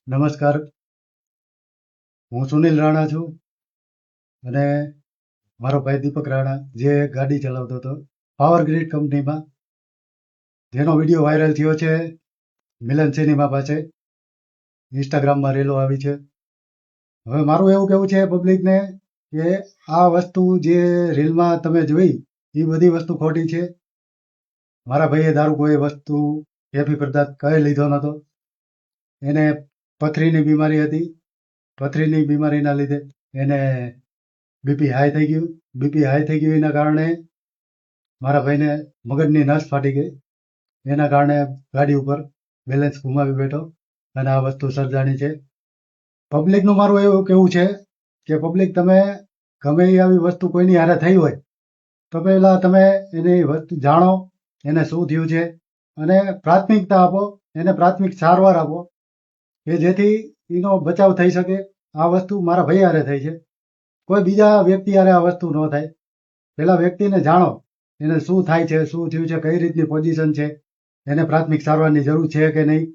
નમસ્કાર, હું સુનિલ રાણા છું અને મારો ભાઈ દીપક રાણા જે ગાડી ચલાવતો હતો પાવર ગ્રીડ કંપનીમાં, જેનો વિડીયો વાયરલ થયો છે મિલન સિનેમા પાસે. ઇન્સ્ટાગ્રામમાં રેલો આવી છે. હવે મારું એવું કહેવું છે પબ્લિકને કે આ વસ્તુ જે રીલમાં તમે જોઈ એ બધી વસ્તુ ખોટી છે. મારા ભાઈએ દારૂ કોઈ વસ્તુ કેફી પદાર્થ કઈ લીધો નહોતો. એને પથરીની બીમારી હતી. પથરીની બીમારીના લીધે એને બીપી હાઈ થઈ ગયું. બીપી હાઈ થઈ ગયું એના કારણે મારા ભાઈને મગજની નસ ફાટી ગઈ. એના કારણે ગાડી ઉપર બેલેન્સ ગુમાવી બેઠો અને આ વસ્તુ સર્જાણી છે. પબ્લિકનું મારું એવું કહેવું છે કે પબ્લિક તમે ગમે એ આવી વસ્તુ કોઈની હારે થઈ હોય તો પહેલાં તમે એની વસ્તુ જાણો, એને શું થયું છે અને પ્રાથમિકતા આપો, એને પ્રાથમિક સારવાર આપો કે જેથી એનો બચાવ થઈ શકે. આ વસ્તુ મારા ભાઈ હારે થઈ છે, કોઈ બીજા વ્યક્તિ હારે આ વસ્તુ ન થાય. પેલા વ્યક્તિને જાણો, એને શું થાય છે, શું થયું છે, કઈ રીતની પોઝિશન છે, એને પ્રાથમિક સારવારની જરૂર છે કે નહીં.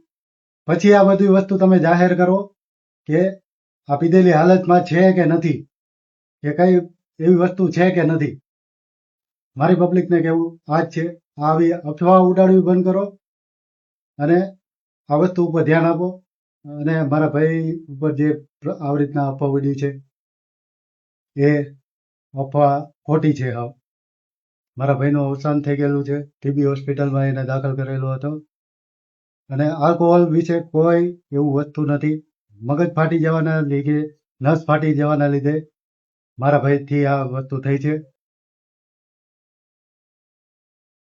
પછી આ બધી વસ્તુ તમે જાહેર કરો કે આ પીધેલી હાલતમાં છે કે નથી, કે કઈ એવી વસ્તુ છે કે નથી. મારી પબ્લિકને કહેવું આ જ છે, આવી અફવા ઉડાડવી બંધ કરો અને આ વસ્તુ ઉપર ધ્યાન આપો. અને મારા ભાઈ ઉપર જે આવી રીતના અફવા ઉડી છે એ અફવા ખોટી છે. હાવ મારા ભાઈનું અવસાન થઈ ગયેલું છે. ટીબી હોસ્પિટલમાં એને દાખલ કરેલો હતો અને આલ્કોહોલ વિશે કોઈ એવું વસ્તુ નથી. મગજ ફાટી જવાના લીધે, નસ ફાટી જવાના લીધે મારા ભાઈથી આ વસ્તુ થઈ છે.